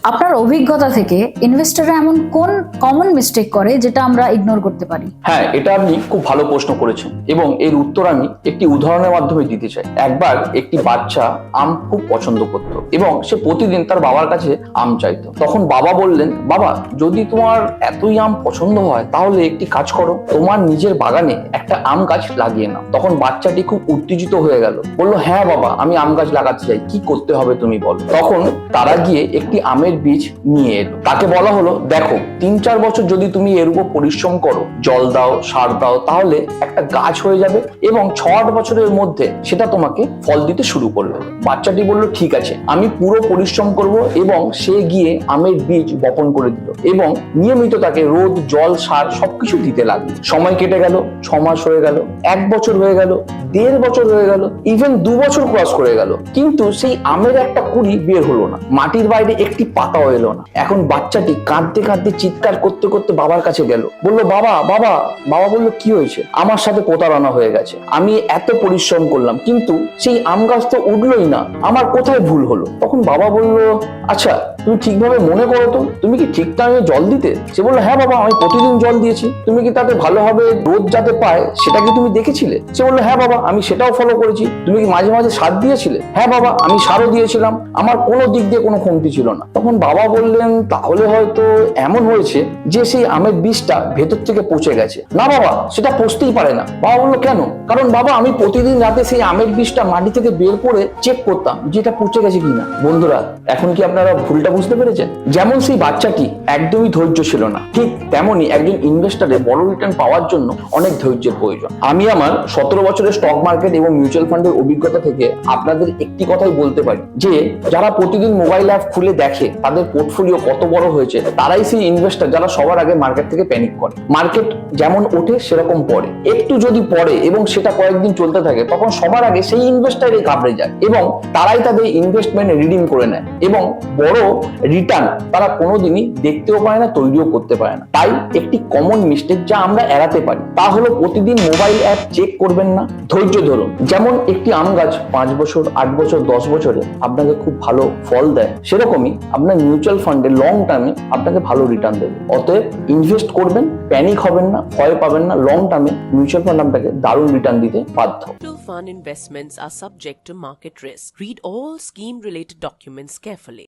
আপনার অভিজ্ঞতা থেকে ইনভেস্টররা এমন কোন কমন মিস্টেক করে যেটা আমরা ইগনোর করতে পারি? হ্যাঁ, এটা আপনি খুব ভালো প্রশ্ন করেছেন এবং এর উত্তর আমি একটি উদাহরণের মাধ্যমে দিতে চাই। একবার একটি বাচ্চা আম খুব পছন্দ করত এবং সে প্রতিদিন তার বাবার কাছে আম চাইতো। তখন বাবা বললেন, বাবা যদি তোমার এতই আম পছন্দ হয় তাহলে একটি কাজ করো, তোমার নিজের বাগানে একটা আম গাছ লাগিয়ে নাও। তখন বাচ্চাটি খুব উত্তেজিত হয়ে গেল, বলল, হ্যাঁ বাবা, আমি আম গাছ লাগাতে চাই, কি করতে হবে তুমি বলো। তখন তারা গিয়ে একটি আমের বীজ নিয়ে এলো। তাকে বলা হলো, দেখো 3-4 বছর যদি তুমি এর উপর পরিশ্রম করো, জল দাও, সার দাও, তাহলে একটা গাছ হয়ে যাবে এবং 6-8 বছরের মধ্যে সেটা তোমাকে ফল দিতে শুরু করবে। বাচ্চাটি বলল, ঠিক আছে, আমি পুরো পরিশ্রম করব এবং সে গিয়ে আমের বীজ বপন করে দিল এবং নিয়মিত তাকে রোদ, জল, সার সবকিছু দিতে লাগলো। সময় কেটে গেল, 6 মাস হয়ে গেল, 1 বছর হয়ে গেল, 1.5 বছর হয়ে গেল, ইভেন 2 বছর ক্রস করে গেল, কিন্তু সেই আমের একটা কুড়ি বের হলো না, মাটির বাইরে একটি পাতাও এলো না। এখন বাচ্চাটি কাঁদতে কাঁদতে চিৎকার করতে করতে বাবার কাছে গেল, বলল, বাবা বাবা। বাবা বলল, কি হয়েছে? আমার সাথে প্রতারণা হয়ে গেছে, আমি এত পরিশ্রম করলাম কিন্তু সেই আম গাছ তো উঠলোই না, আমার কোথায় ভুল হলো? তখন বাবা বলল, আচ্ছা তুমি ঠিকভাবে মনে করো তো, তুমি কি ঠিক টাইমে জল দিতে? সে বললো, হ্যাঁ বাবা, আমি প্রতিদিন জল দিয়েছি। তুমি কি তাতে ভালোভাবে রোদ যাতে পায় সেটা কি তুমি দেখেছিলে? সে বললো, হ্যাঁ বাবা, আমি সেটাও ফলো করেছি। তুমি কি মাঝে মাঝে সার দিয়েছিলে? হ্যাঁ বাবা, আমি সারও দিয়েছিলাম, আমার কোনো দিক দিয়ে কোনো কমতি ছিল না। তখন বাবা বললেন, তাহলে হয়তো এমন হয়েছে যে সেই আমের বীজটা ভেতর থেকে পচে গেছে। না বাবা, সেটা পচতেই পারে না। বাবা বললো, কেন? কারণ বাবা, আমি প্রতিদিন রাতে সেই আমের বীজটা মাটি থেকে বের করে চেক করতাম যে এটা পচে গেছে কিনা। বন্ধুরা, এখন কি আপনারা ভুলটা বুঝতে পেরেছেন? যেমন সেই বাচ্চাটি একদমই ধৈর্য ছিল না, ঠিক তেমনি একজন ইনভেস্টরের বড় রিটার্ন পাওয়ার জন্য অনেক ধৈর্যের প্রয়োজন। আমি আমার 17 বছরের স্টক মার্কেট এবং মিউচুয়াল ফান্ডের অভিজ্ঞতা থেকে আপনাদের একটি কথাই বলতে পারি যে যারা প্রতিদিন মোবাইল অ্যাপ খুলে দেখে তাদের পোর্টফোলিও কত বড় হয়েছে, তারাই সেই ইনভেস্টর যারা সবার আগে মার্কেট থেকে প্যানিক করে। মার্কেট যেমন ওঠে সেরকম পড়ে, একটু যদি পড়ে এবং সেটা কয়েকদিন চলতে থাকে, তখন সবার আগে সেই ইনভেস্টারই ঘাবড়ে যায় এবং তারাই তাদের ইনভেস্টমেন্ট রিডিম করে নেয় এবং বড় রিটার্ন তারা কোনোদিনই দেখতেও পায় না, তৈরিও করতে পারে না। তাই একটি কমন মিস্টেক যা আমরা এড়াতে পারি তা হলো প্রতিদিন মোবাইল অ্যাপ চেক করবেন না, ধৈর্য ধরুন। যেমন একটি আম গাছ 5 বছর, 8 বছর, 10 বছরে আপনাকে খুব ভালো ফল দেয়, সেরকমই আপনার মিউচুয়াল ফান্ডে লং টার্মে আপনাকে ভালো রিটার্ন দেবে। অতএব ইনভেস্ট করবেন, প্যানিক হবেন না, ভয় পাবেন না। লং টার্মে মিউচুয়াল ফান্ড আপনাকে দারুণ রিটার্ন দিতে বাধ্য। Mutual fund investments are subject to market risk. Read all scheme related documents carefully.